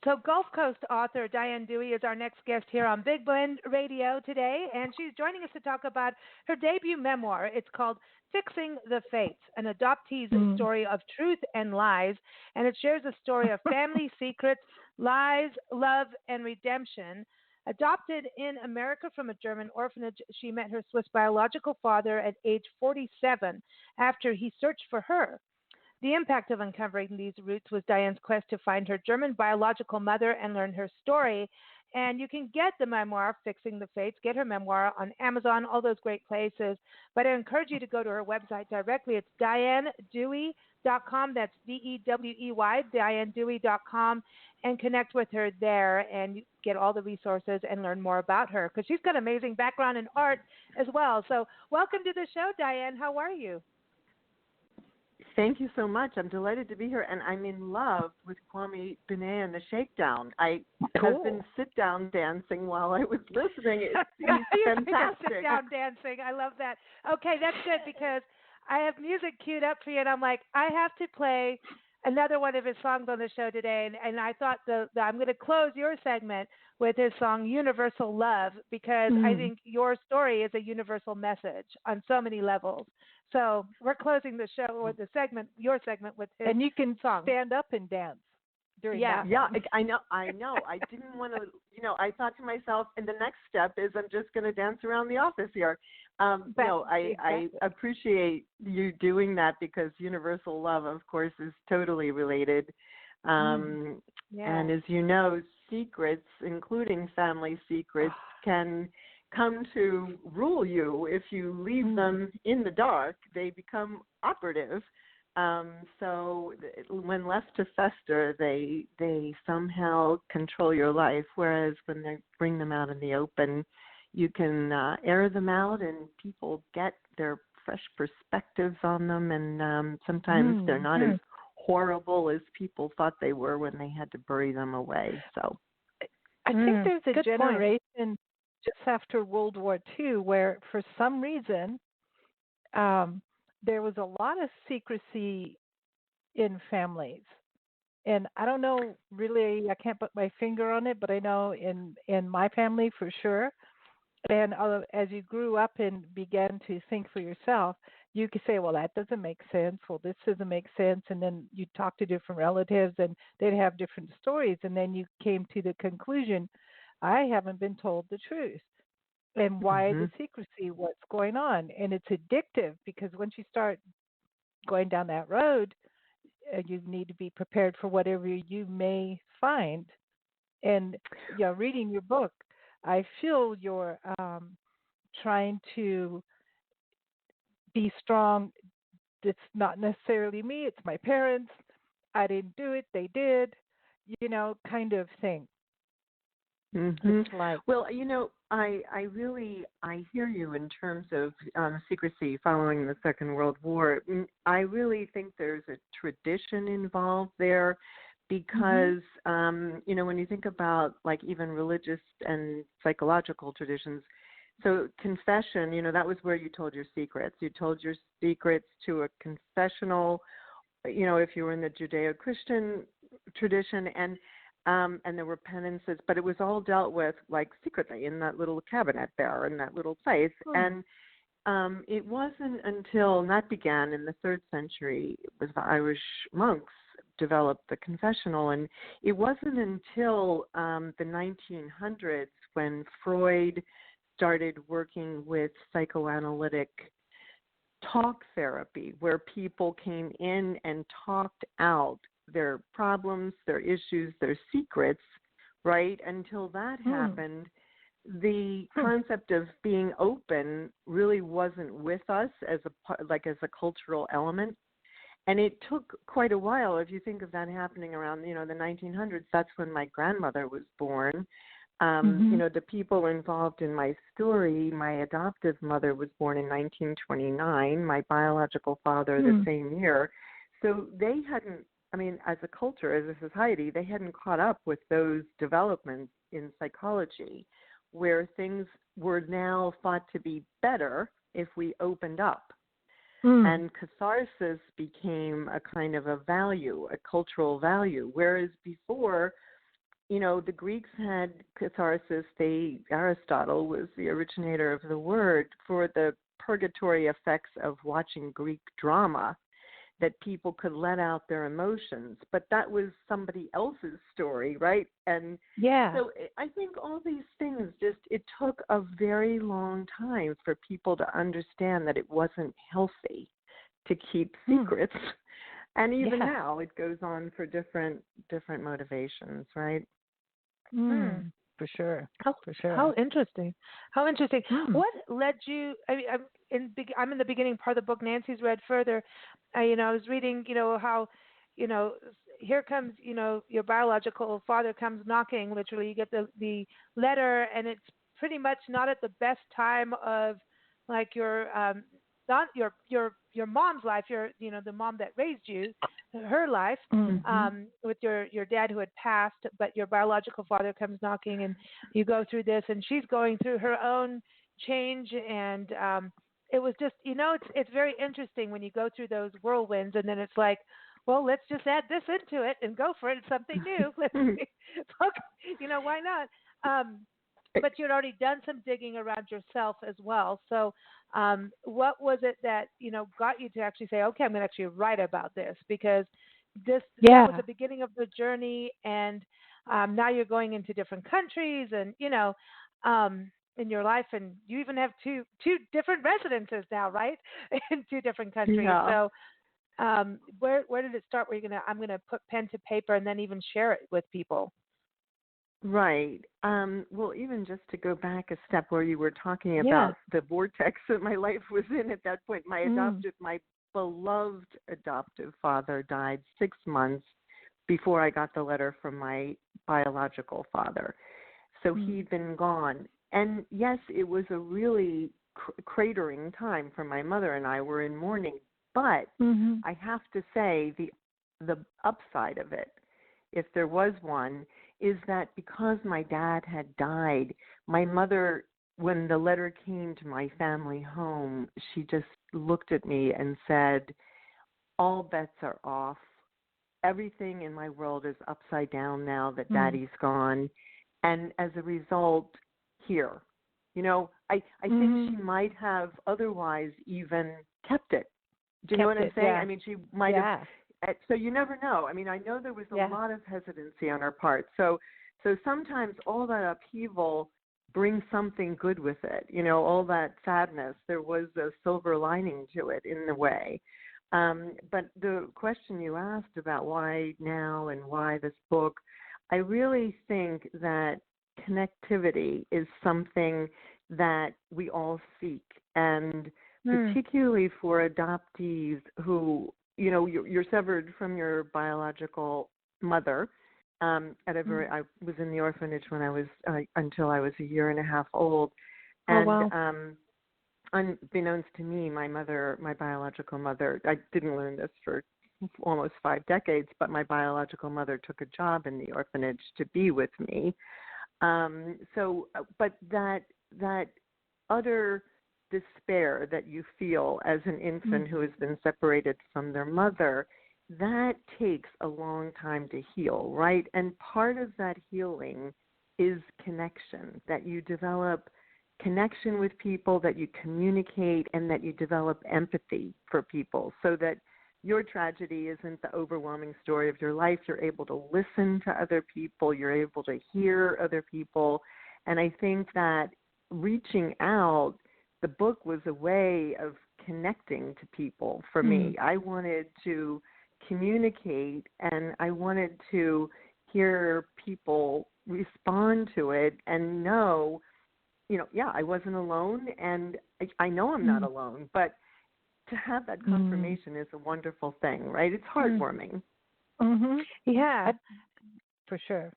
So Gulf Coast author Diane Dewey is our next guest here on Big Blend Radio today, and she's joining us to talk about her debut memoir. It's called Fixing the Fates, an adoptee's story of truth and lies, and it shares a story of family secrets, lies, love, and redemption. Adopted in America from a German orphanage, she met her Swiss biological father at age 47 after he searched for her. The impact of uncovering these roots was Diane's quest to find her German biological mother and learn her story. And you can get the memoir, Fixing the Fates, get her memoir on Amazon, all those great places. But I encourage you to go to her website directly. It's DianeDewey.com. That's DEWEY, DianeDewey.com, and connect with her there and get all the resources and learn more about her because she's got an amazing background in art as well. So welcome to the show, Diane. How are you? Thank you so much. I'm delighted to be here, and I'm in love with Kwame Binet and the Shakedown. I have been sit-down dancing while I was listening. It's fantastic. Sit-down dancing. I love that. Okay, that's good because I have music queued up for you, and I'm like, I have to play another one of his songs on the show today, and I thought I'm going to close your segment with his song Universal Love because I think your story is a universal message on so many levels. So we're closing the show with your segment with his and you can song. Stand up and dance during that. Yeah, I know. I didn't want to, I thought to myself, and the next step is I'm just going to dance around the office here. I appreciate you doing that because universal love, of course, is totally related. And as you know, secrets, including family secrets, can come to rule you. If you leave them in the dark, they become operative. So when left to fester, they somehow control your life, whereas when they bring them out in the open, you can air them out and people get their fresh perspectives on them, and sometimes they're not as horrible as people thought they were when they had to bury them away. So I think there's a Good generation point. just after World War II where for some reason there was a lot of secrecy in families. And I don't know really, I can't put my finger on it, but I know in my family for sure. And as you grew up and began to think for yourself, you could say, well, that doesn't make sense. Well, this doesn't make sense. And then you talk to different relatives and they'd have different stories. And then you came to the conclusion, I haven't been told the truth. And why the secrecy, what's going on. And it's addictive because once you start going down that road, you need to be prepared for whatever you may find. And reading your book, I feel you're trying to be strong. It's not necessarily me, it's my parents. I didn't do it, they did, kind of thing. It's like, well, I hear you in terms of secrecy following the Second World War. I really think there's a tradition involved there because, when you think about like even religious and psychological traditions, so confession, that was where you told your secrets. You told your secrets to a confessional, if you were in the Judeo-Christian tradition, and there were penances, but it was all dealt with like secretly in that little cabinet there in that little place. And it wasn't until, and that began in the 3rd century, it was the Irish monks developed the confessional, and it wasn't until the 1900s when Freud started working with psychoanalytic talk therapy, where people came in and talked out their problems, their issues, their secrets, right? Until that happened, the concept of being open really wasn't with us as a cultural element. And it took quite a while. If you think of that happening around, the 1900s, that's when my grandmother was born. The people involved in my story, my adoptive mother was born in 1929, my biological father the same year. So they hadn't, as a culture, as a society, they hadn't caught up with those developments in psychology, where things were now thought to be better if we opened up. And catharsis became a kind of a value, a cultural value, whereas before the Greeks had catharsis. Aristotle was the originator of the word for the purgatory effects of watching Greek drama, that people could let out their emotions. But that was somebody else's story, right? And so I think all these things it took a very long time for people to understand that it wasn't healthy to keep secrets. And even now it goes on for different motivations, right? For sure. How interesting. How interesting. What led you? I mean, I'm in the beginning part of the book. Nancy's read further. I was reading. How, here comes. Your biological father comes knocking. Literally, you get the letter, and it's pretty much not at the best time of, like, your not your mom's life. The mom that raised you, her life, with your dad who had passed, but your biological father comes knocking, and you go through this, and she's going through her own change, and it was just, it's very interesting when you go through those whirlwinds, and then it's like, well, let's just add this into it and go for it. It's something new. Let's see. Why not? But you'd already done some digging around yourself as well. So what was it that, got you to actually say, okay, I'm going to actually write about this? Because that was the beginning of the journey, and now you're going into different countries and, in your life, and you even have two different residences now, right? In two different countries. Yeah. So where did it start where I'm going to put pen to paper and then even share it with people? Right. Well, even just to go back a step where you were talking about the vortex that my life was in at that point, my beloved adoptive father died 6 months before I got the letter from my biological father. So he'd been gone. And yes, it was a really cratering time for my mother and I. Were in mourning. But I have to say the upside of it, if there was one, is that because my dad had died, my mother, when the letter came to my family home, she just looked at me and said, all bets are off. Everything in my world is upside down now that Daddy's gone. And as a result, here. I think she might have otherwise even kept it. Do you know what I'm saying? Yeah. I mean, she might have. So you never know. I mean, I know there was a lot of hesitancy on her part. So sometimes all that upheaval brings something good with it. All that sadness, there was a silver lining to it in a way. But the question you asked about why now and why this book, I really think that connectivity is something that we all seek, and particularly for adoptees who, you're severed from your biological mother. I was in the orphanage when I was until I was a year and a half old, and unbeknownst to me, my biological mother, I didn't learn this for almost 5 decades, but my biological mother took a job in the orphanage to be with me. But that utter despair that you feel as an infant who has been separated from their mother, that takes a long time to heal, right? And part of that healing is connection, that you develop connection with people, that you communicate, and that you develop empathy for people so that your tragedy isn't the overwhelming story of your life. You're able to listen to other people. You're able to hear other people. And I think that reaching out, the book was a way of connecting to people for me. I wanted to communicate, and I wanted to hear people respond to it and know, I wasn't alone, and I know I'm not alone, but to have that confirmation is a wonderful thing, right? It's heartwarming. Yeah, for sure.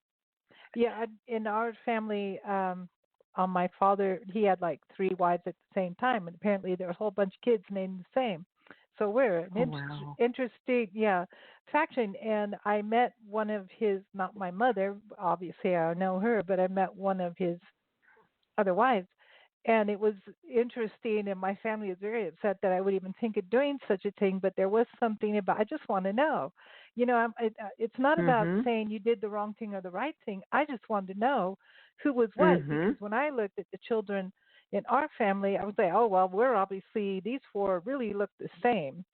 Yeah, in our family, on my father, he had like 3 wives at the same time, and apparently there was a whole bunch of kids named the same. So we're an interesting, faction. And I met one of his, not my mother, obviously I know her, but I met one of his other wives. And it was interesting, and my family was very upset that I would even think of doing such a thing. But there was something about, I just want to know, It's not about Mhm. saying you did the wrong thing or the right thing. I just wanted to know who was what, because Mhm. when I looked at the children in our family, I was like, oh well, we're obviously these four really look the same.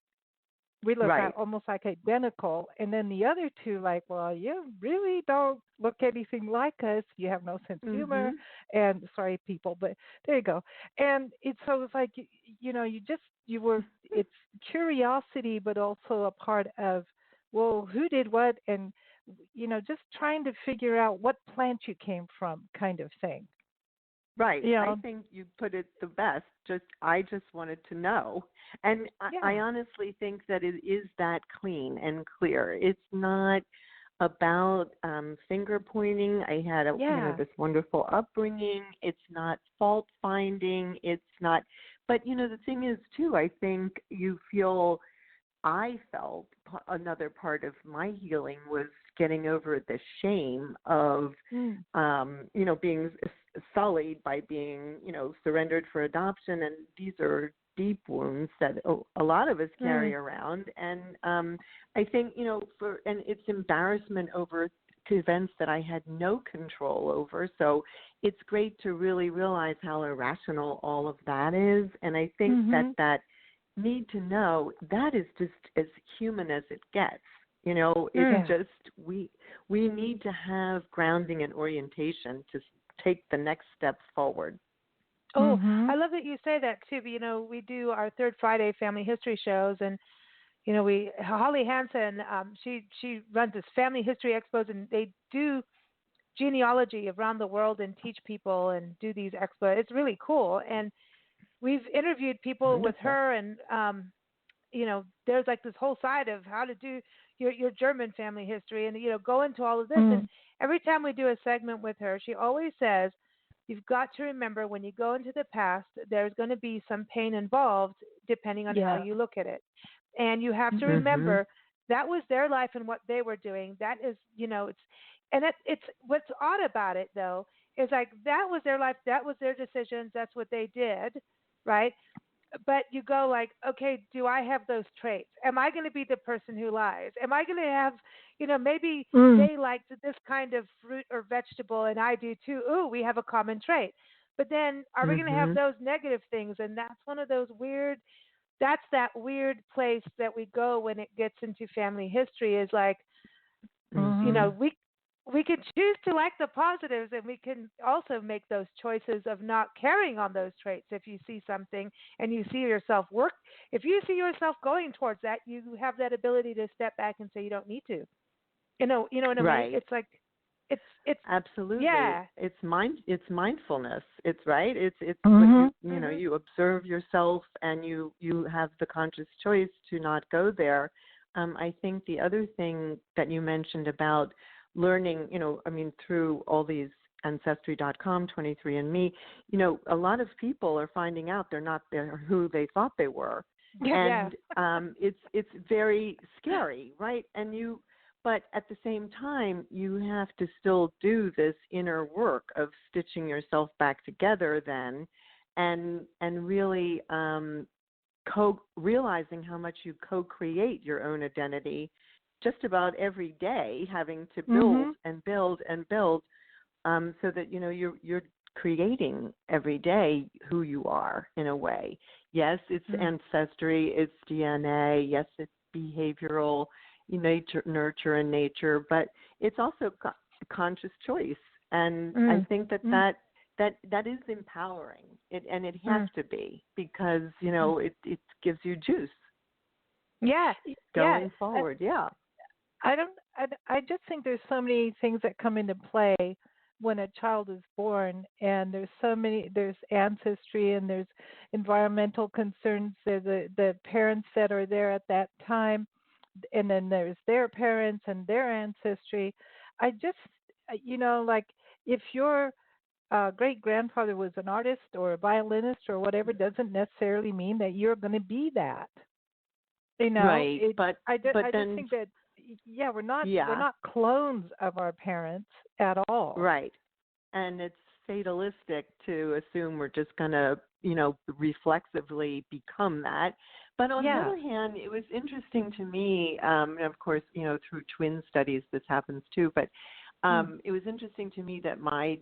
We look Right. almost like identical. And then the other two, like, well, you really don't look anything like us. You have no sense of humor. Mhm. And sorry, people, but there you go. And it's like, you were, it's curiosity, but also a part of, well, who did what? And, just trying to figure out what plant you came from kind of thing. Right. You I know, think you put it the best. I just wanted to know. And I yeah. honestly think that it is that clean and clear. It's not about finger pointing. I had Yeah. this wonderful upbringing. It's not fault finding. It's not, but the thing is too, I think I felt another part of my healing was getting over the shame of, Mm. being sullied by being, surrendered for adoption. And these are deep wounds that a lot of us carry Mm. around. And I think, and it's embarrassment over to events that I had no control over. So it's great to really realize how irrational all of that is. And I think Mhm. that need to know that is just as human as it gets. It's Yeah. just we need to have grounding and orientation to take the next step forward. Oh, I Mhm. love that you say that too. We do our third Friday family history shows, and we Holly Hansen, she runs this family history expos, and they do genealogy around the world and teach people and do these expos. It's really cool, and we've interviewed people with Wonderful. her, and there's like this whole side of how to do your German family history, and go into all of this. And Mm. every time we do a segment with her, she always says, "You've got to remember when you go into the past, there's going to be some pain involved, depending on how Yeah. you look at it, and you have to Mhm. remember that was their life and what they were doing. That is, it's what's odd about it though is like that was their life, that was their decisions, that's what they did, right? But you go like, okay, do I have those traits? Am I going to be the person who lies? Am I going to have, maybe Mm. they liked this kind of fruit or vegetable and I do too. Ooh, we have a common trait. But then are we going to have Mhm. those negative things? And that's one of those weird, that's that weird place that we go when it gets into family history is like, you know, Mhm. Mhm. we can choose to like the positives, and we can also make those choices of not carrying on those traits. If you see something and you see yourself work, if you see yourself going towards that, you have that ability to step back and say you don't need to. You know what I mean? Right. It's like, it's Absolutely. yeah. It's mindfulness. It's right. It's what Mhm. Mhm. you observe yourself and you have the conscious choice to not go there. I think the other thing that you mentioned about learning, through all these ancestry.com, 23andMe, a lot of people are finding out they're who they thought they were. Yeah. And it's very scary, right? But at the same time, you have to still do this inner work of stitching yourself back together then, and really realizing how much you co-create your own identity just about every day, having to build Mhm. and build and build, so that you're creating every day who you are in a way. Yes, it's Mm. ancestry, it's DNA. Yes, it's behavioral, nurture and nature, but it's also conscious choice. And I Mm. think Mm. that is empowering. And it has Mm. to be, because Mm. it gives you juice Yeah. Yeah. going forward. Yeah. I don't. I just think there's so many things that come into play when a child is born, and there's so many. There's ancestry, and there's environmental concerns. There's the parents that are there at that time, and then there's their parents and their ancestry. I just, like if your great grandfather was an artist or a violinist or whatever, doesn't necessarily mean that you're going to be that. Right. It. But I just then, think that yeah, we're yeah. not clones of our parents at all. Right. And it's fatalistic to assume we're just going to, reflexively become that. But on the Yeah. other hand, it was interesting to me, and of course, through twin studies, this happens too, but it was interesting to me that my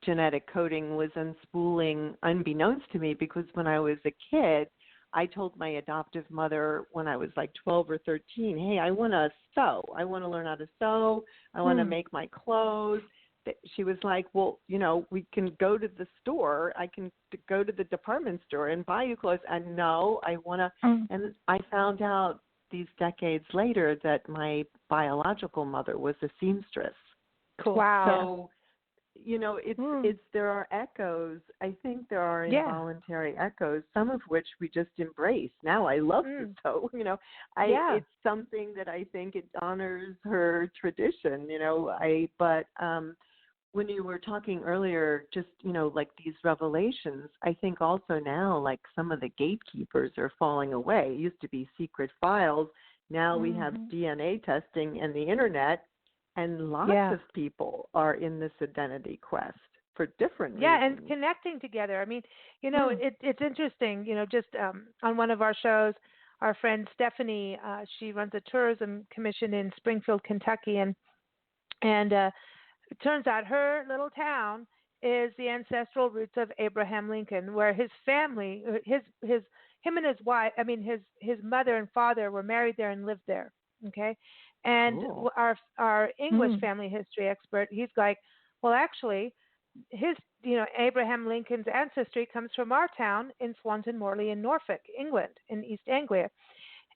genetic coding was unspooling unbeknownst to me, because when I was a kid, I told my adoptive mother when I was like 12 or 13, hey, I want to sew. I want to learn how to sew. I want to make my clothes. She was like, well, we can go to the store. I can go to the department store and buy you clothes. And no, I want to. And I found out these decades later that my biological mother was a seamstress. Cool. Wow. So, it's there are echoes. I think there are involuntary echoes, some of which we just embrace. Now I love to sew. It's something that I think it honors her tradition. But when you were talking earlier, just like these revelations, I think also now like some of the gatekeepers are falling away. It used to be secret files. Now we have DNA testing and the internet. And lots of people are in this identity quest for different reasons. Yeah, and connecting together. I mean, it's interesting, just on one of our shows, our friend Stephanie, she runs a tourism commission in Springfield, Kentucky, and it turns out her little town is the ancestral roots of Abraham Lincoln, where his family, him and his wife, his mother and father were married there and lived there. Okay. And cool. our English family history expert, he's like, well, actually, his Abraham Lincoln's ancestry comes from our town in Swanton Morley in Norfolk, England, in East Anglia.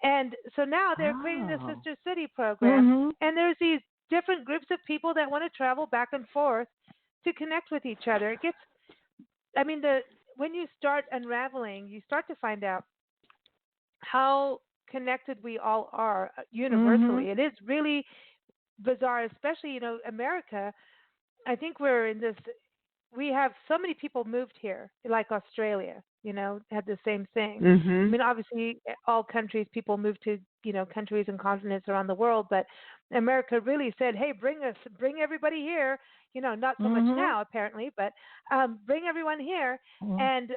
And so now they're creating the Sister City program, and there's these different groups of people that want to travel back and forth to connect with each other. It gets, when you start unraveling, you start to find out how connected we all are universally. It is really bizarre, especially, America. I think we're in this, we have so many people moved here, like Australia, had the same thing. Obviously all countries, people move to, countries and continents around the world, but America really said, hey, bring everybody here, not so much now apparently, but bring everyone here. And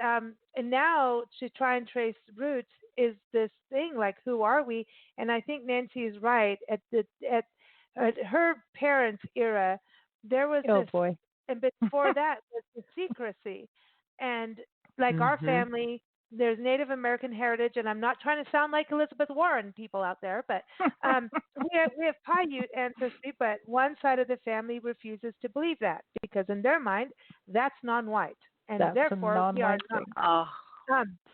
now to try and trace roots is this thing like, who are we? And I think Nancy is right. At her parents' era, there was boy. And before that was the secrecy. And like our family, there's Native American heritage, and I'm not trying to sound like Elizabeth Warren people out there, but we have Paiute ancestry, but one side of the family refuses to believe that because in their mind, that's non-white. And that's therefore, we are not.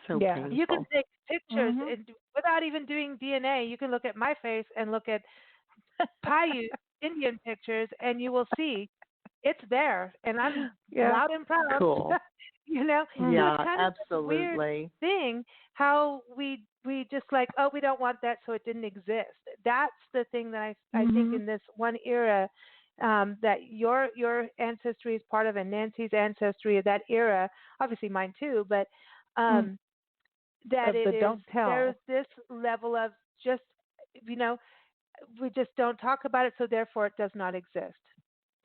So painful. You can take pictures and, without even doing DNA. You can look at my face and look at Paiute Indian pictures, and you will see it's there, and I'm loud and proud. Cool. Yeah, it's kind of absolutely. Weird thing how we just like, oh, we don't want that, so it didn't exist. That's the thing that I think in this one era that your ancestry is part of, and Nancy's ancestry of that era, obviously mine too, but that it is, don't tell. There's this level of just, we just don't talk about it, so therefore it does not exist.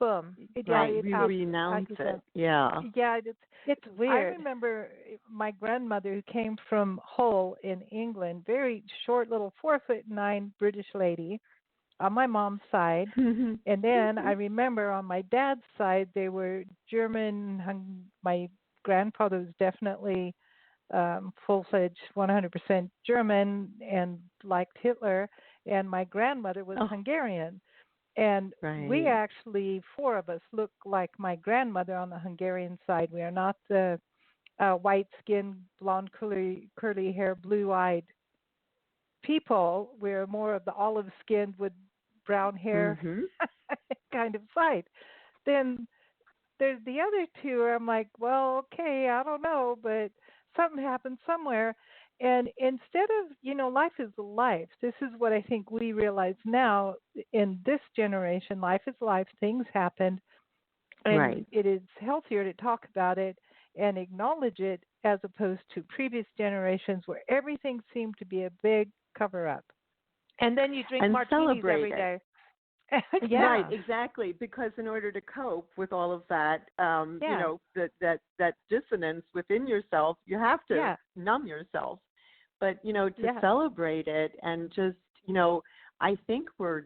Boom. We renounce it. Yeah. Yeah, it's weird. I remember my grandmother, who came from Hull in England, very short little 4'9" British lady on my mom's side. And then I remember on my dad's side, they were German. My grandfather was definitely full-fledged 100% German and liked Hitler. And my grandmother was Hungarian. And we actually, four of us, look like my grandmother on the Hungarian side. We are not the white-skinned, blonde, curly hair, blue-eyed people. We're more of the olive-skinned with brown hair kind of side. Then there's the other two where I'm like, well, okay, I don't know, but something happened somewhere. And instead of, life is life. This is what I think we realize now in this generation. Life is life. Things happen. And it is healthier to talk about it and acknowledge it as opposed to previous generations where everything seemed to be a big cover-up. And then you drink martinis every day. Right, exactly. Because in order to cope with all of that, that dissonance within yourself, you have to numb yourself. but to celebrate it and just, I think we're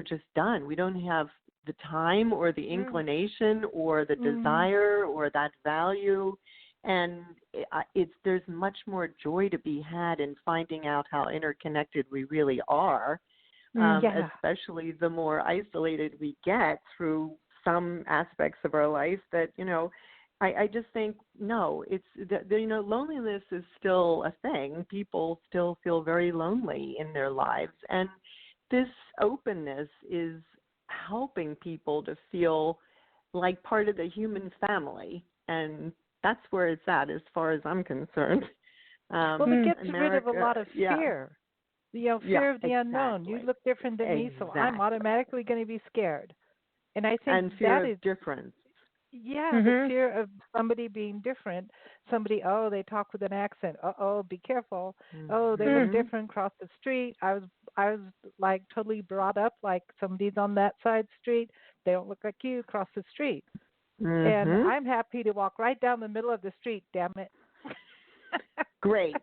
just done. We don't have the time or the inclination or the desire or that value. And there's much more joy to be had in finding out how interconnected we really are, especially the more isolated we get through some aspects of our life that, I just think, no, it's, loneliness is still a thing. People still feel very lonely in their lives. And this openness is helping people to feel like part of the human family. And that's where it's at as far as I'm concerned. Well, it gets rid of a lot of fear. Fear of the unknown. You look different than me, so I'm automatically going to be scared. And I think fear of difference. Yeah, the fear of somebody being different. Somebody, they talk with an accent. Be careful. They look different across the street. I was like totally brought up like somebody's on that side street. They don't look like you across the street. And I'm happy to walk right down the middle of the street, damn it. Great.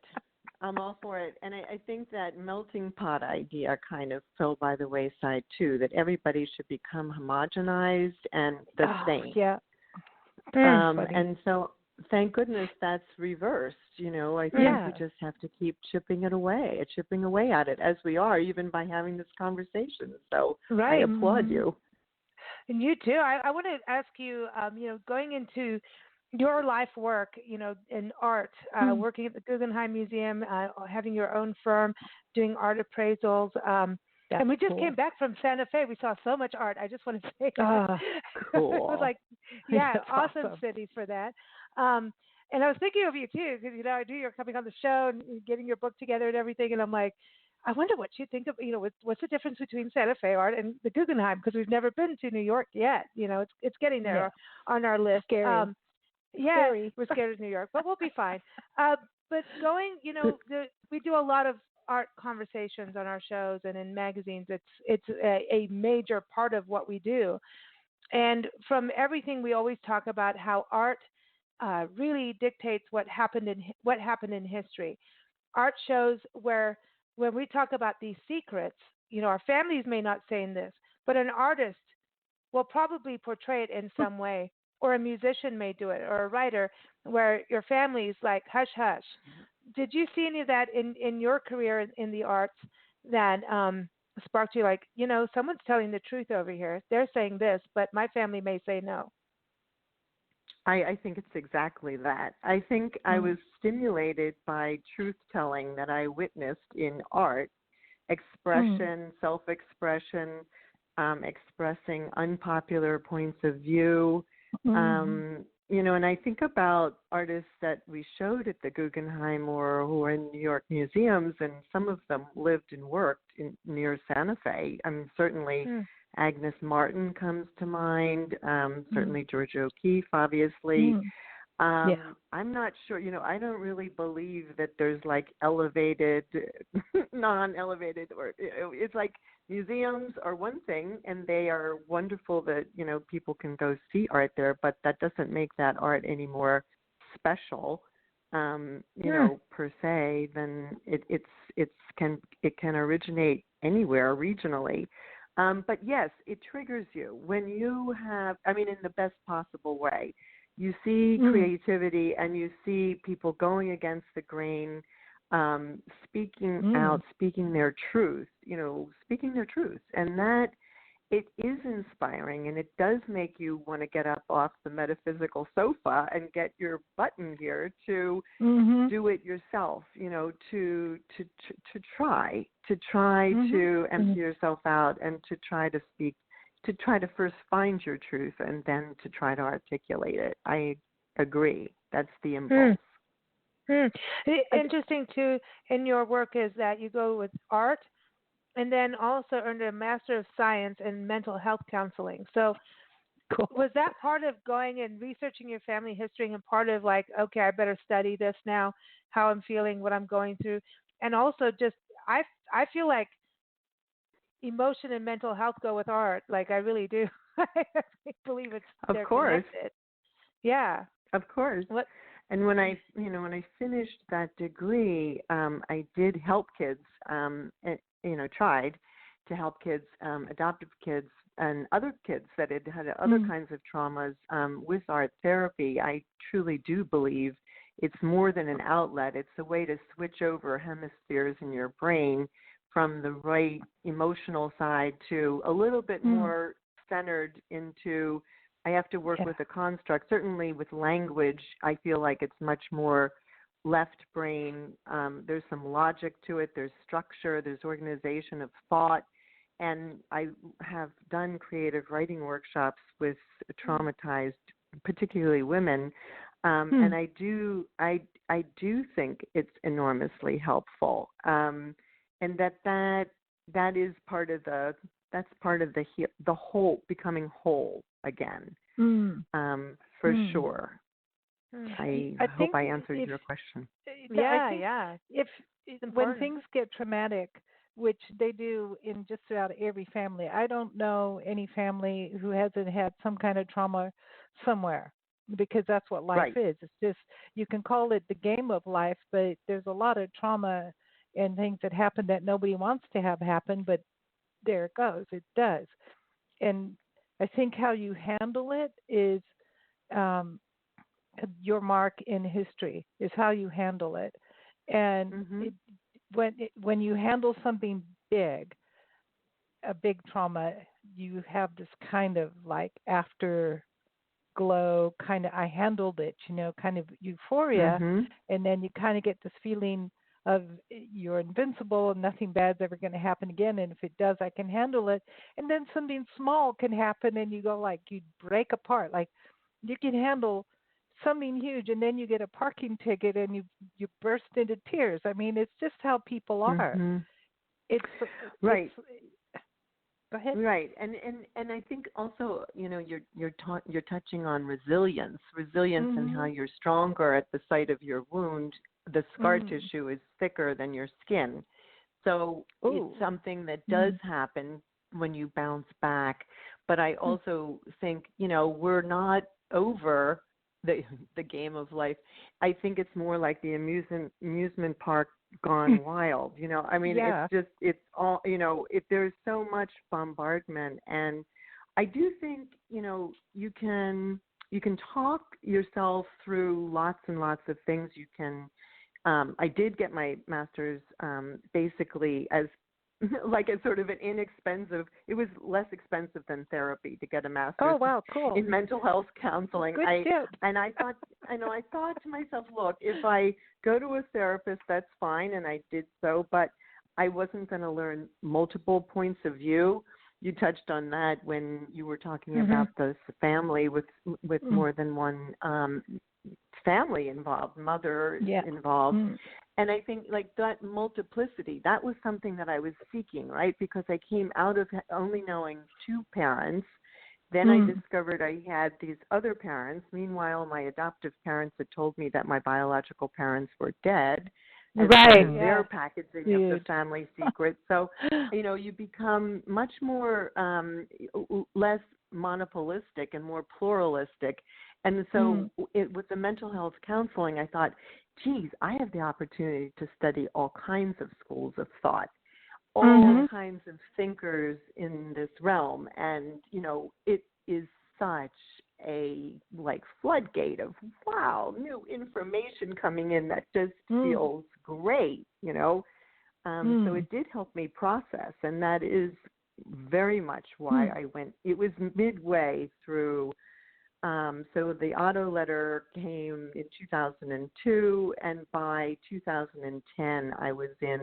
I'm all for it. And I think that melting pot idea kind of fell by the wayside, too, that everybody should become homogenized and the same. Yeah. And so, thank goodness that's reversed. I think we just have to keep chipping away at it, as we are, even by having this conversation. So I applaud you. And you too. I want to ask you, going into your life work, in art, working at the Guggenheim Museum, having your own firm, doing art appraisals. And we just came back from Santa Fe. We saw so much art. I just want to say that. Cool. It was like, awesome city for that. And I was thinking of you too, because I knew you were coming on the show and getting your book together and everything. And I'm like, I wonder what you think of, what's the difference between Santa Fe art and the Guggenheim? Because we've never been to New York yet. It's getting there on our list. Scary. Scary. We're scared of New York, but we'll be fine. But going, we do a lot of art conversations on our shows and in magazines. It's a major part of what we do. And from everything, we always talk about how art really dictates what happened in history. Art shows where when we talk about these secrets, our families may not say this, but an artist will probably portray it in some way, or a musician may do it, or a writer, where your family's like, hush, hush. Did you see any of that in your career in the arts that sparked you like, someone's telling the truth over here. They're saying this, but my family may say no. I think it's exactly that. I think I was stimulated by truth-telling that I witnessed in art, expression, self-expression, expressing unpopular points of view. And I think about artists that we showed at the Guggenheim or who are in New York museums, and some of them lived and worked near Santa Fe. I mean, certainly Agnes Martin comes to mind, certainly George O'Keeffe, obviously. I'm not sure, I don't really believe that there's like elevated, non-elevated, or it's like museums are one thing, and they are wonderful that, people can go see art there, but that doesn't make that art any more special, per se, than it can originate anywhere regionally. But yes, it triggers you when you have, in the best possible way. You see creativity and you see people going against the grain, speaking out, speaking their truth, And that, it is inspiring, and it does make you want to get up off the metaphysical sofa and get your butt in gear to do it yourself, to try to empty yourself out and to try to speak, to try to first find your truth and then to try to articulate it. I agree. That's the impulse. Interesting, too, in your work is that you go with art and then also earned a Master of Science in Mental Health Counseling. So was that part of going and researching your family history and part of like, okay, I better study this now, how I'm feeling, what I'm going through? And also just, I feel like emotion and mental health go with art. Like I really do. I believe they're connected. Yeah. Of course. And when I finished that degree, I did help kids, tried to help kids, adoptive kids and other kids that had other kinds of traumas with art therapy. I truly do believe it's more than an outlet. It's a way to switch over hemispheres in your brain from the right emotional side to a little bit more centered into, I have to work with a construct. Certainly with language, I feel like it's much more left brain. There's some logic to it. There's structure. There's organization of thought. And I have done creative writing workshops with traumatized, particularly women. And I do think it's enormously helpful. And that is part of the whole, becoming whole again, for sure. I hope I answered your question. Yeah. If when things get traumatic, which they do in just about every family, I don't know any family who hasn't had some kind of trauma somewhere, because that's what life is. It's just, you can call it the game of life, but there's a lot of trauma and things that happen that nobody wants to have happen, but there it goes. It does. And I think how you handle it is your mark in history, is how you handle it. And when you handle something big, a big trauma, you have this kind of like afterglow, kind of, I handled it, kind of euphoria. And then you kind of get this feeling of you're invincible and nothing bad's ever going to happen again. And if it does, I can handle it. And then something small can happen and you go like, you break apart. Like you can handle something huge and then you get a parking ticket and you burst into tears. I mean, it's just how people are. It's right. Go ahead. Right. And I think also, you're touching on resilience and how you're stronger at the site of your wound. The scar tissue is thicker than your skin. So it's something that does happen when you bounce back. But I also think, we're not over the game of life. I think it's more like the amusement park gone wild. I mean, it's all, there's so much bombardment. And I do think, you can talk yourself through lots and lots of things. You can, I did get my master's basically as like a sort of an inexpensive, it was less expensive than therapy to get a master's cool. in mental health counseling. Good tip. And I thought to myself, look, if I go to a therapist, that's fine. And I did so, but I wasn't going to learn multiple points of view. You touched on that when you were talking about the family with more than one family involved, mother involved. And I think like that multiplicity, that was something that I was seeking, right? Because I came out of only knowing two parents. Then I discovered I had these other parents. Meanwhile, my adoptive parents had told me that my biological parents were dead. And their packaging of the family secret. So, you become much more, less monopolistic and more pluralistic. And so with the mental health counseling, I thought, geez, I have the opportunity to study all kinds of schools of thought, all kinds of thinkers in this realm. And, it is such a floodgate of, wow, new information coming in that just feels great, So it did help me process. And that is very much why I went. It was midway through. So the auto letter came in 2002, and by 2010, I was in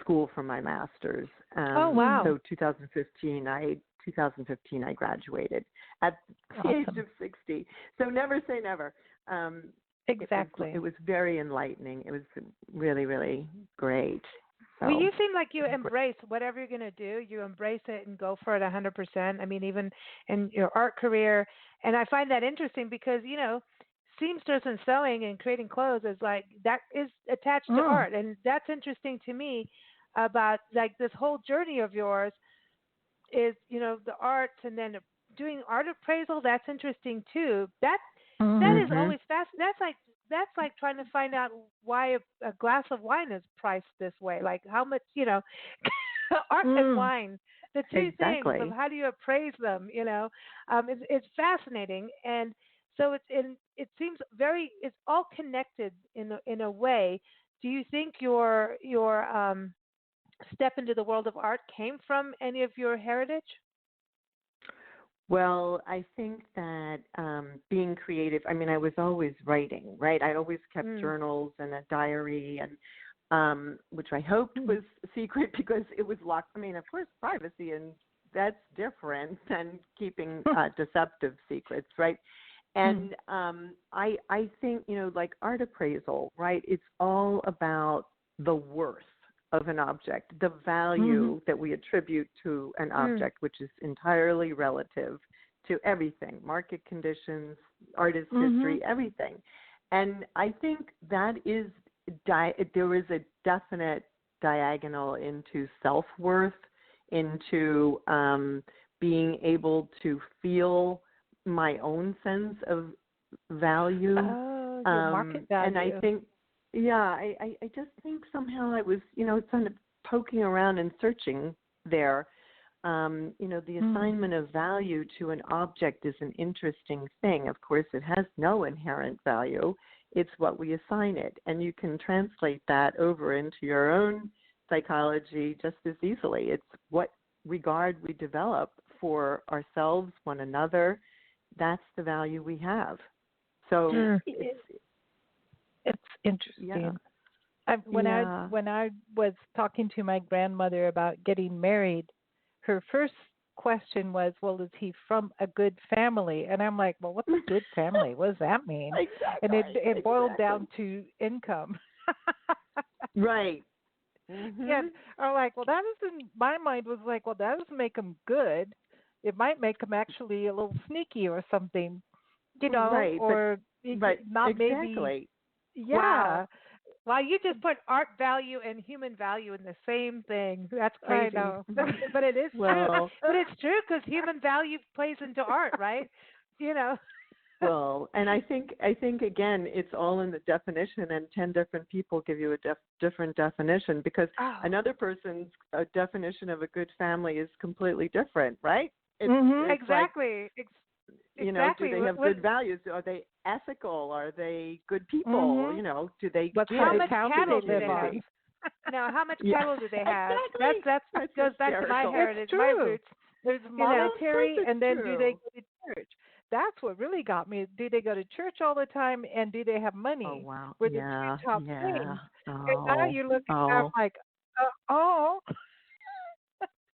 school for my master's. So 2015, I graduated at the age of 60. So never say never. Exactly. It was very enlightening. It was really, really great. So, well, you seem like you embrace whatever you're going to do. You embrace it and go for it 100%. I mean, even in your art career. And I find that interesting because, seamstress and sewing and creating clothes is like, that is attached to art. And that's interesting to me about like this whole journey of yours is, the arts and then doing art appraisal. That's interesting too. That is always fast. That's like that's like trying to find out why a glass of wine is priced this way. Like how much, art and Mm, wine, the two things of exactly. how do you appraise them, it's fascinating. And so it seems it's all connected in a way. Do you think your step into the world of art came from any of your heritage? Well, I think that being creative, I mean, I was always writing, right? I always kept Mm. journals and a diary, and which I hoped was secret because it was locked. I mean, of course, privacy, and that's different than keeping deceptive secrets, right? And I think, like art appraisal, right? It's all about the worth of an object, the value that we attribute to an Mm. object, which is entirely relative to everything, market conditions, artist history, everything. And I think that is, there is a definite diagonal into self-worth, into being able to feel my own sense of value. Oh, your market value. And I think, yeah, I just think somehow I was, kind of poking around and searching there. The assignment of value to an object is an interesting thing. Of course, it has no inherent value. It's what we assign it. And you can translate that over into your own psychology just as easily. It's what regard we develop for ourselves, one another. That's the value we have. So it's interesting. yeah. When I was talking to my grandmother about getting married, her first question was, "Well, is he from a good family?" And I'm like, "Well, what's a good family? What does that mean?" Exactly. And it boiled down to income. Right. Yeah, I'm like, well, that doesn't. My mind was like, well, that doesn't make him good. It might make him actually a little sneaky or something, Right. or But not maybe. exactly. Yeah, Wow. Wow, you just put art value and human value in the same thing. That's I crazy. know. But it is true. Well, But it's true because human value plays into art, right? You know. well, and I think again, it's all in the definition, and 10 different people give you a different definition because Oh. another person's definition of a good family is completely different, right? It's Exactly. like, Exactly. do they have good values? Are they ethical? Are they good people? Do they What give? How kind of much town do cattle they do live they have? on? Now, how much Yeah, cattle do they have? exactly. That That's goes back to my hysterical. heritage, It's my true. roots. There's You know. Of course monetary, it's and then do they true. go to church? That's what really got me. Do they go to church all the time, and do they have Oh money? wow. Were the Yeah. two top Yeah. things. And now Oh. you look at that, I'm Oh. like, oh.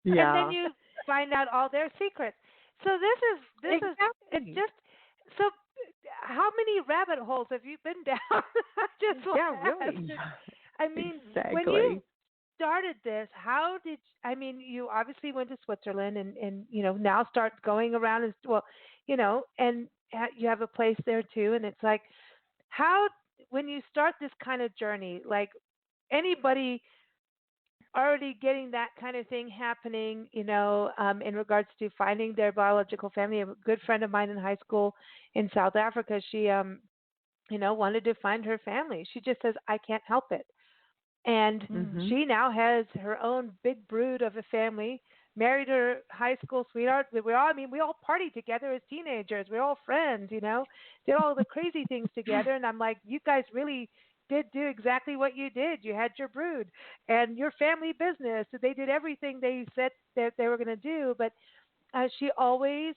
And then Yeah. you find out all their secrets. So this is it's Exactly. just so. How many rabbit holes have you been down? I just want Yeah, to ask. really. I mean, when you Exactly. started this, I mean, you obviously went to Switzerland and now start going around and, well, and you have a place there too. And it's like, how, when you start this kind of journey, like anybody already getting that kind of thing happening, in regards to finding their biological family. A good friend of mine in high school in South Africa, she, wanted to find her family. She just says, I can't help it. And Mhm. she now has her own big brood of a family, married her high school sweetheart. We all partied together as teenagers. We're all friends, did all the crazy things together. And I'm like, you guys really did do exactly what you did. You had your brood and your family business. They did everything they said that they were going to do. But she always,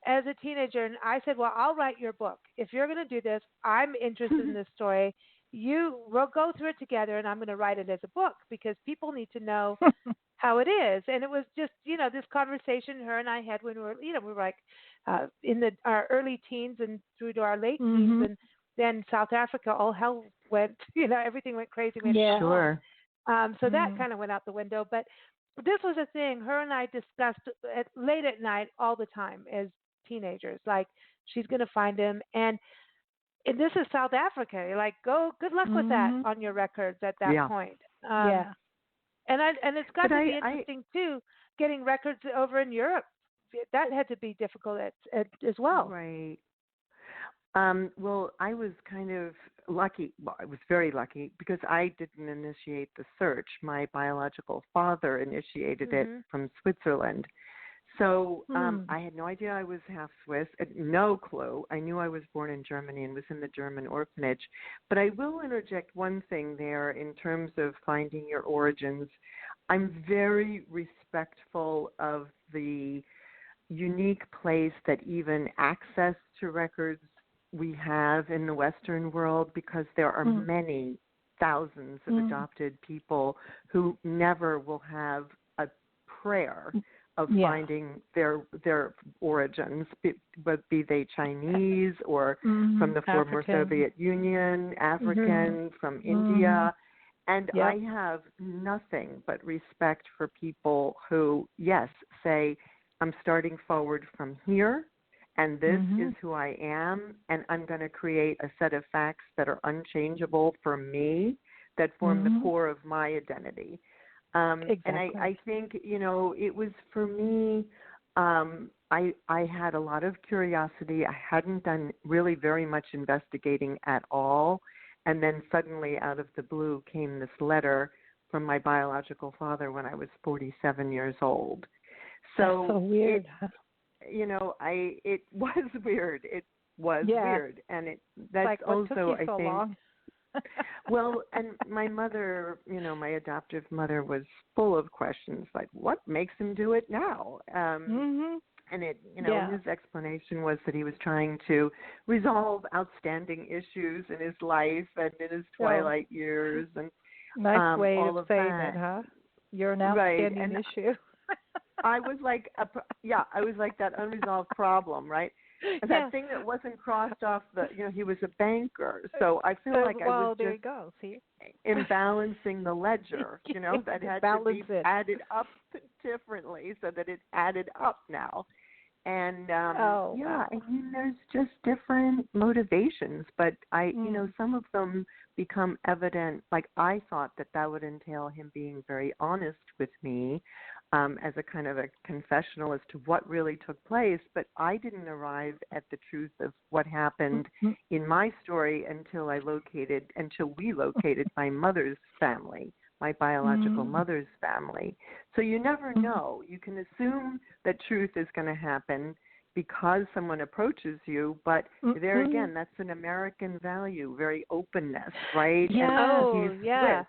as a teenager, and I said, well, I'll write your book. If you're going to do this, I'm interested in this story. We'll go through it together, and I'm going to write it as a book because people need to know how it is. And it was just, this conversation her and I had when we were like in our early teens and through to our late teens. And then South Africa, all hell went, everything went crazy. We had to Yeah. come home. Sure. So that kind of went out the window. But this was a thing her and I discussed late at night all the time as teenagers. Like, she's going to find him. And this is South Africa. Like, good luck with that on your records at that Yeah. point. Yeah. And it's got But to be I interesting too, getting records over in Europe. That had to be difficult as well. right. Well, I was kind of lucky. Well, I was very lucky because I didn't initiate the search. My biological father initiated it Mhm. from Switzerland. So Hmm. I had no idea I was half Swiss, no clue. I knew I was born in Germany and was in the German orphanage. But I will interject one thing there in terms of finding your origins. I'm very respectful of the unique place that even access to records we have in the Western world, because there are Hmm. many thousands of Hmm. adopted people who never will have a prayer of Yeah. finding their origins, be they Chinese or Hmm. from the former African. Soviet Union, Hmm. African, from Hmm. India. And I Yep. have nothing but respect for people who, yes, say, I'm starting forward from here, and this Hmm. is who I am, and I'm going to create a set of facts that are unchangeable for me, that form the Hmm. core of my identity. And Exactly. I think, it was for me, I had a lot of curiosity. I hadn't done really very much investigating at all. And then suddenly, out of the blue, came this letter from my biological father when I was 47 years old. That's so So weird, huh? it was weird. It was Yeah. weird, and It's that's like, what took also, you I so think, long? well, and my mother, my adoptive mother, was full of questions like, what makes him do it now? Hmm. And Yeah. his explanation was that he was trying to resolve outstanding issues in his life and in his So twilight years, and nice way of all of saying it, that. huh? You're an Right. outstanding And issue. I was like, I was like that unresolved problem, right? That Yeah. thing that wasn't crossed off he was a banker. So I feel like I was Well, there just you go. See? imbalancing the ledger, that had to Balance be it. added up differently so that it added up now. And Oh, yeah, I wow. mean, there's just different motivations, but Mm. some of them become evident. Like I thought that would entail him being very honest with me, as a kind of a confessional as to what really took place. But I didn't arrive at the truth of what happened Mm. in my story until we located my mother's family, my biological Mm. mother's family. So you never Mm. know. You can assume that truth is going to happen because someone approaches you, but Mm. there Mm. again, that's an American value, very openness, right? And Yes. he's Oh, yeah.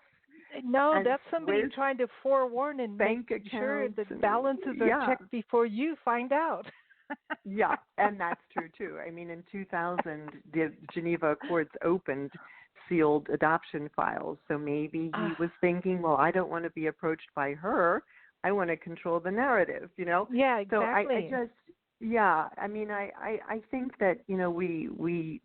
Swiss, No, and that's somebody Swiss trying to forewarn and make bank sure accounts, the and balances are yeah, checked before you find out. yeah, and that's true too. I mean, in 2000, the Geneva Accords opened sealed adoption files, so maybe he Ah, was thinking, well, I don't want to be approached by her. I want to control the narrative. yeah, So I exactly. just, yeah, I mean, I think that we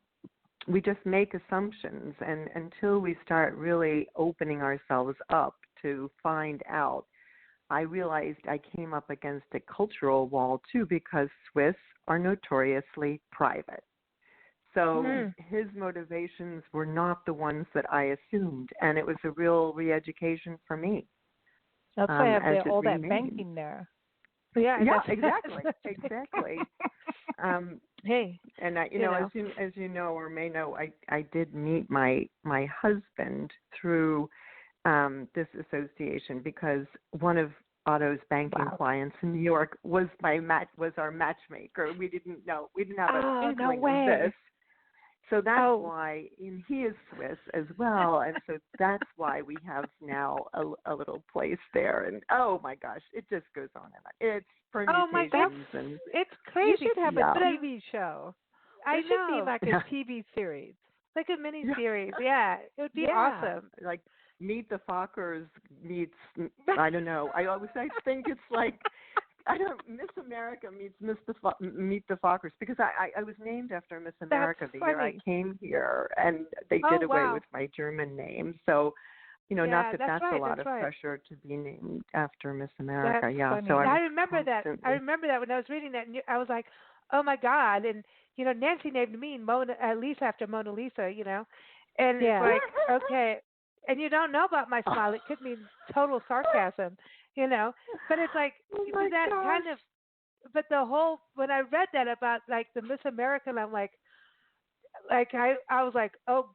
just make assumptions, and until we start really opening ourselves up to find out. I realized I came up against a cultural wall too, because Swiss are notoriously private. So Mm. his motivations were not the ones that I assumed, and it was a real re-education for me, That's why I have as it all that remains. banking there. Yeah, Yeah, that's exactly, exactly. Um, hey, and I, you know. as you know or may know, I did meet my husband through this association, because one of Otto's banking Wow. clients in New York was our matchmaker. We didn't have an Oh, no inkling of this. way. So that's Oh, why, and he is Swiss as well, and so that's why we have now a little place there. And oh my gosh, it just goes on and on. It's Oh my, permutations and it's you crazy. should have a yeah, But TV show. I There should be know, like a yeah, TV series. like a mini yeah. series. Yeah, it would be Yeah. awesome. Like Meet the Fockers meets, I don't know. I think it's like, I don't, Miss America meets Meet the Fockers, because I was named after Miss That's America the year I funny. came here, and they Oh did away wow. with my German name. So, not Yeah, that that's that's a right. lot That's of right. pressure to be named after Miss That's America. Yeah, so funny. I I'm remember that. I constantly, remember that when I was reading that, and I was like, "Oh my God!" And Nancy named me Mona Lisa after Mona Lisa. And it's Yeah. like, okay, and you don't know about my smile. It could mean total sarcasm. But it's like, oh but my that gosh. kind of, but the whole when I read that about like the Miss America, I'm like, like I was like, oh,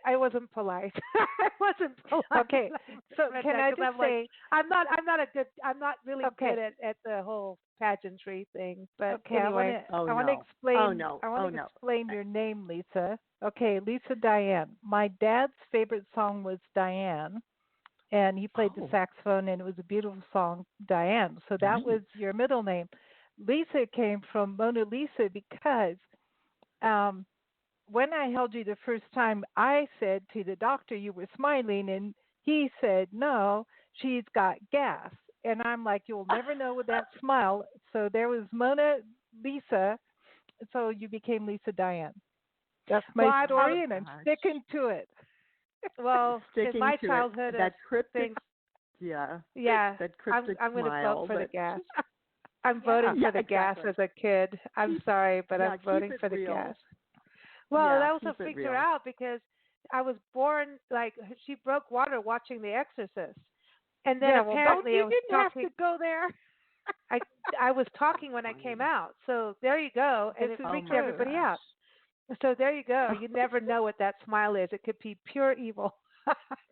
I wasn't polite. I wasn't polite. Okay, so can I just I'm like, say, I'm not really okay, good at the whole pageantry thing. But okay, anyway, Oh I want to no. Oh explain, no. I Oh want to no. explain your name, Lisa. Okay, Lisa Diane. My dad's favorite song was Diane, and he played the Oh, saxophone, and it was a beautiful song, Diane. So that nice. was your middle name. Lisa came from Mona Lisa because um, when I held you the first time, I said to the doctor you were smiling, and he said, no, she's got gas. And I'm like, you'll never know with that smile. So there was Mona Lisa. So you became Lisa Diane. That's well, my Oh story, and I'm gosh. sticking to it. in Sticking my to it. childhood of That cryptic, things, yeah, yeah, that I'm cryptic I'm going to vote smile. for the But gas. I'm Yeah. voting yeah, for the gas exactly. as a kid. I'm Keep, sorry, but I'm yeah, keep voting it for the gas. real. Well, Yeah, that also keep it freaked her real. out because I was born like she broke water watching The Exorcist, and then Yeah, well, don't apparently I you was didn't have talking. to go there. I I was That's talking when I came funny. out, so there you go, and This it is Oh freaked my true. everybody out. gosh. So there you go. You never know what that smile is. It could be pure evil.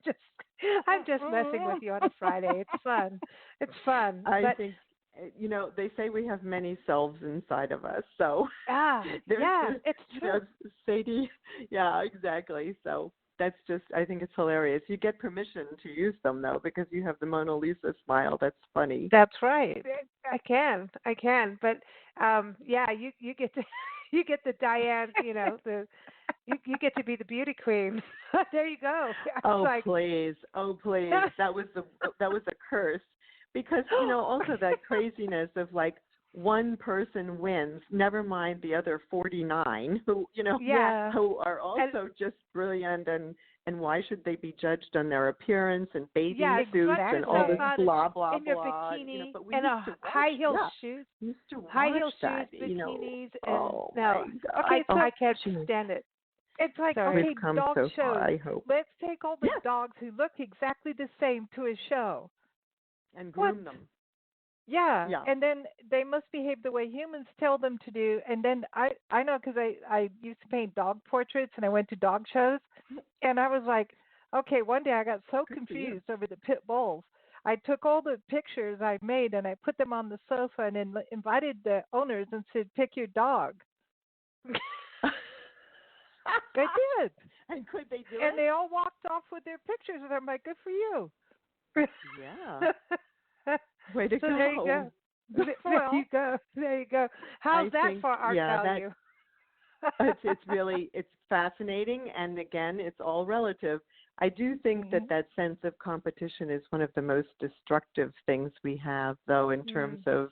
just I'm just messing with you on a Friday. It's fun. It's fun. I But think they say we have many selves inside of us. So there's yeah, this, it's true. Sadie. Yeah, exactly. So that's just, I think it's hilarious. You get permission to use them though because you have the Mona Lisa smile. That's funny. That's right. I can. But yeah, you get to you get the Diane, you get to be the beauty queen. There you go. It's Oh like please, oh please. That was a curse because also that craziness of like one person wins, never mind the other 49 who yeah. Yeah. who are And also just brilliant and why should they be judged on their appearance and bathing yeah, suits strut and all yourself this Exactly. out blah blah in your blah. bikini But we and used a to watch, high heel yeah, shoes, we used to high watch heel shoes, that. bikinis, and Oh no, my God. Okay, so Oh I can't geez. stand it. it's like, Sorry. We've okay, come dog so far, shows. I hope. Let's take all the Yes, dogs who look exactly the same to a show. and What? groom them. Yeah, Yeah. and then they must behave the way humans tell them to do. And then I know because I used to paint dog portraits and I went to dog shows, and I was like, okay, one day I got so Good for you. confused over the pit bulls. I took all the pictures I made and I put them on the sofa and then invited the owners and said, pick your dog. They did, And could they do and it? they all walked off with their pictures, and I'm like, good for you. Yeah. Way to So go. there you go. There Well, you go. There you go. How's I that think, for art yeah, that value? it's fascinating, and again, it's all relative. I do think that mhm, that sense of competition is one of the most destructive things we have, though, in terms Mm. of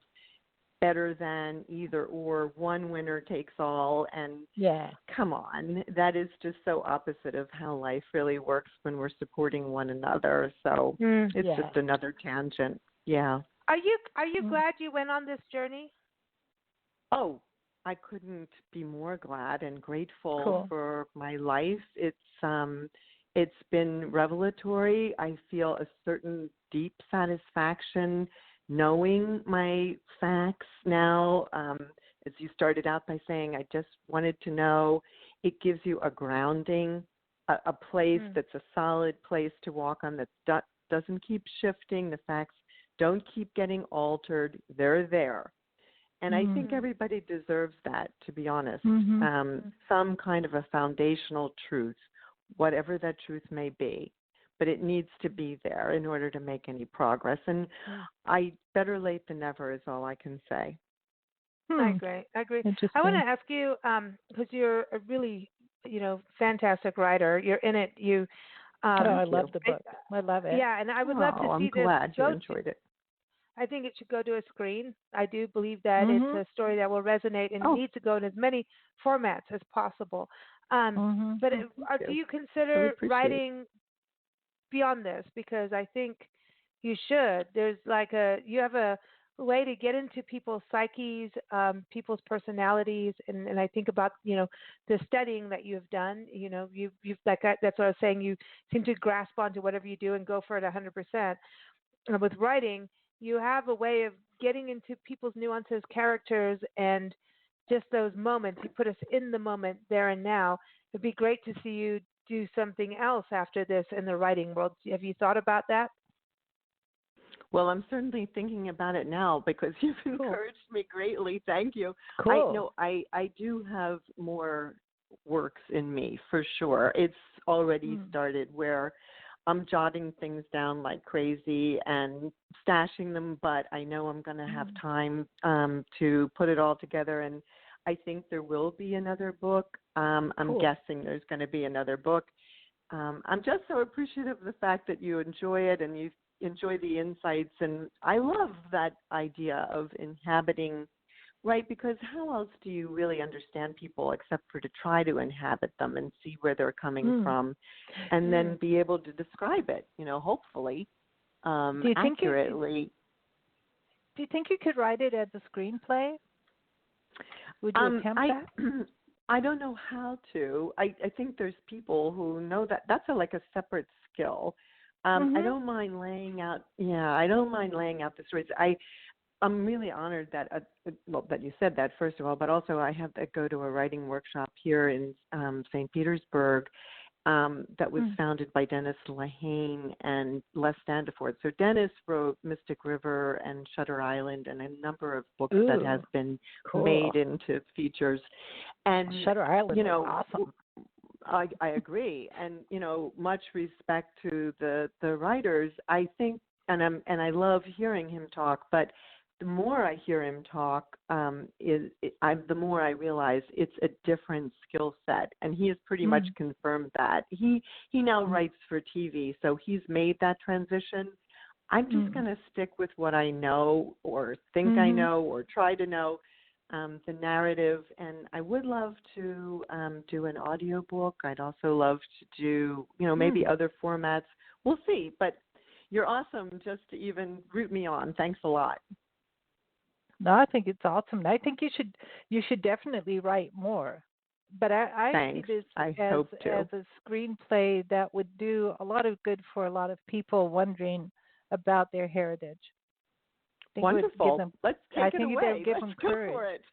better than, either or, one winner takes all, and yeah. come on, that is just so opposite of how life really works when we're supporting one another. So Mm. it's Yeah. just another tangent. Yeah. Are you Mm, glad you went on this journey? Oh, I couldn't be more glad and grateful cool. for my life. It's been revelatory. I feel a certain deep satisfaction knowing my facts now. As you started out by saying, I just wanted to know. It gives you a grounding, a place Mm. that's a solid place to walk on that doesn't keep shifting. The facts don't keep getting altered. They're there. And I Mhm. think everybody deserves that, to be honest. Mhm. Some kind of a foundational truth, whatever that truth may be. But it needs to be there in order to make any progress. And Mm. better late than never is all I can say. I Hmm. agree. I agree. I want to Interesting. ask you, because you're a really, fantastic writer. You're in it. Oh, Thank I you. love the I, book. I love it. yeah, and I would love to Oh, I'm see this glad you go to. enjoyed it. I think it should go to a screen. I do believe that it's Mhm. a story that will resonate and Oh, needs to go in as many formats as possible. Um, Mhm. but oh, thank do you. you I consider appreciate it. writing beyond this? Because I think you should. There's like you have a way to get into people's psyches, people's personalities, and I think about the studying that you've done. You've that's what I was saying. You seem to grasp onto whatever you do and go for it 100%. And with writing, you have a way of getting into people's nuances, characters, and just those moments. You put us in the moment there and now. It'd be great to see you do something else after this in the writing world. Have you thought about that? Well, I'm certainly thinking about it now because you've encouraged me greatly. Thank you. Cool. I do have more works in me for sure. It's already started where I'm jotting things down like crazy and stashing them, but I know I'm going to have time to put it all together, and I think there will be another book. I'm guessing there's going to be another book. I'm just so appreciative of the fact that you enjoy it and you enjoy the insights, and I love that idea of inhabiting, right, because how else do you really understand people except for to try to inhabit them and see where they're coming from and then be able to describe it, hopefully accurately. Do you think you could write it as a screenplay? Would you attempt that? I don't know how to. I think there's people who know that. That's like a separate skill. I don't mind laying out. Yeah, I don't mind laying out the stories. I'm really honored that that you said that, first of all, but also I have to go to a writing workshop here in St. Petersburg that was founded by Dennis Lehane and Les Standiford. So Dennis wrote Mystic River and Shutter Island and a number of books that have been made into features. And Shutter Island is awesome. I agree, and much respect to the writers. I think, and I love hearing him talk. But the more I hear him talk, the more I realize it's a different skill set, and he has pretty much confirmed that. He now writes for TV, so he's made that transition. I'm just going to stick with what I know, or think I know, or try to know. The narrative, and I would love to do an audiobook. I'd also love to do, maybe other formats. We'll see, but you're awesome just to even root me on. Thanks a lot. No, I think it's awesome. I think you should definitely write more. But I see this as a screenplay that would do a lot of good for a lot of people wondering about their heritage. Wonderful. Let's take it away. Give Let's them go courage. for it.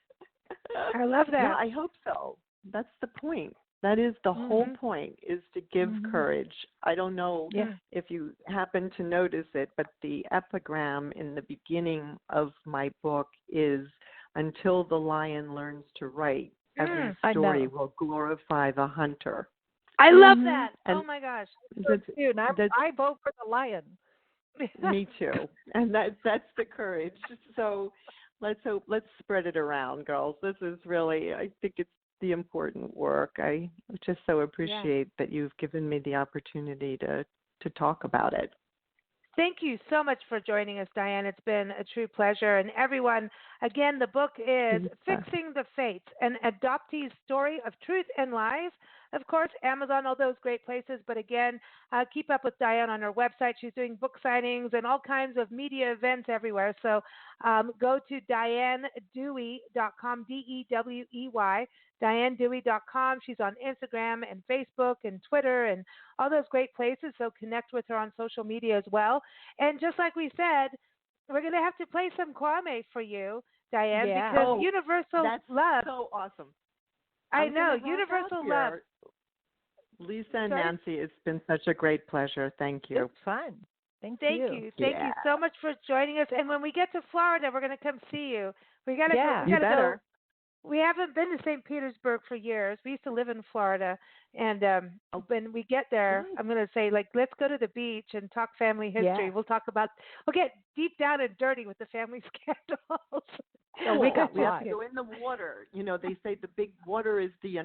I love that. Yeah, I hope so. That's the point. That is the whole point, is to give courage. I don't know if you happen to notice it, but the epigram in the beginning of my book is, "Until the lion learns to write, every story will glorify the hunter." I love that. Oh my gosh. I vote for the lion. Me too. And that's the courage. So let's spread it around, girls. This is really, I think it's the important work. I just so appreciate that you've given me the opportunity to talk about it. Thank you so much for joining us, Diane. It's been a true pleasure. And everyone, again, the book is Fixing the Fates, an adoptee's story of truth and lies. Of course, Amazon, all those great places. But again, keep up with Diane on her website. She's doing book signings and all kinds of media events everywhere. So go to DianeDewey.com, DEWEY, DianeDewey.com. She's on Instagram and Facebook and Twitter and all those great places. So connect with her on social media as well. And just like we said, we're going to have to play some Kwame for you, Diane, because Universal Love. That's so awesome. I know, Universal Love. Lisa and Nancy, it's been such a great pleasure. Thank you. It's fun. Thank you. Thank you so much for joining us. And when we get to Florida, we're going to come see you. We got to go. We haven't been to St. Petersburg for years. We used to live in Florida. And when we get there, I'm going to say, let's go to the beach and talk family history. We'll get deep down and dirty with the family scandals. We have to go in the water. They say the big water is the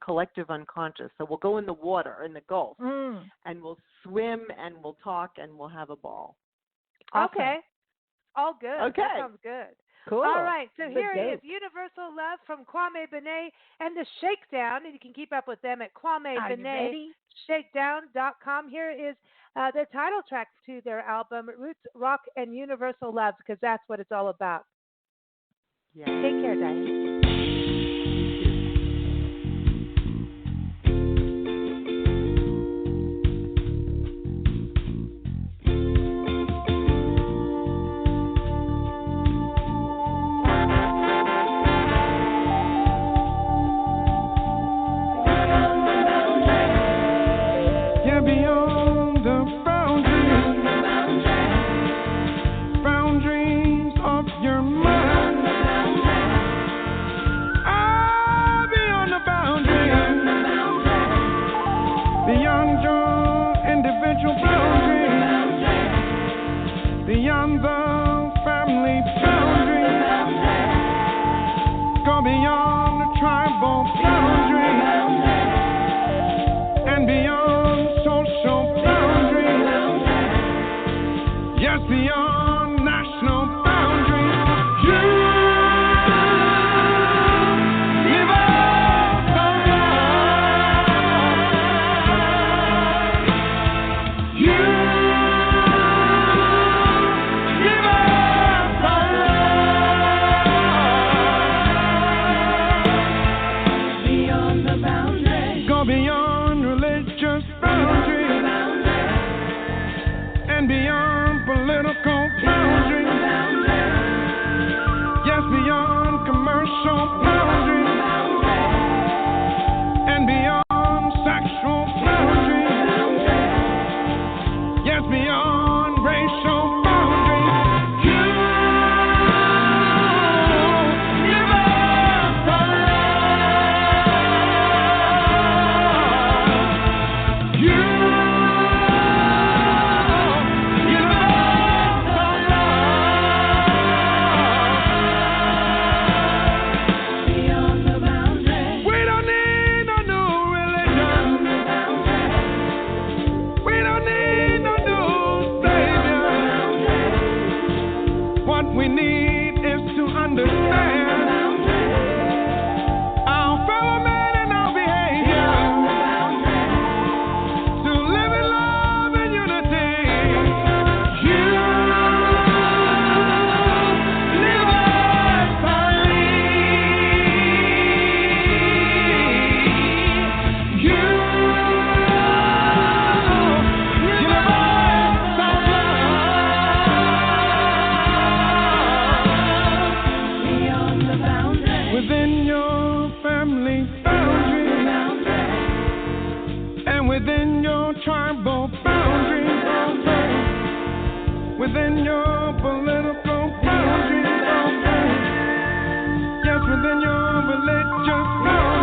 collective unconscious. So we'll go in the water, in the Gulf, and we'll swim and we'll talk and we'll have a ball. Awesome. Okay. All good. Okay. That sounds good. Cool. All right, so here is Universal Love from Kwame Binet and the Shakedown, and you can keep up with them at KwameBinetShakedown.com. Here is the title track to their album, Roots, Rock, and Universal Love, because that's what it's all about. Yeah. Take care, Diane. Go beyond the tribal boundary and beyond social boundaries. Yes, beyond national boundaries. You give us the love. You give us the love. Beyond the boundaries. Go beyond religious boundaries and beyond political boundaries. Yes, beyond commercial boundaries and beyond sexual boundaries. Yes, beyond racial boundaries. You give us the love. You give us the love. Beyond the boundaries. We don't need no new religion. We don't need no new savior. What we need is to understand our fellow man and our behavior, to live in love and unity. You live us believe. You give us the love. Beyond the boundaries. Within your family boundaries and within your tribal boundaries, within your political boundaries, yes, within your religious boundaries.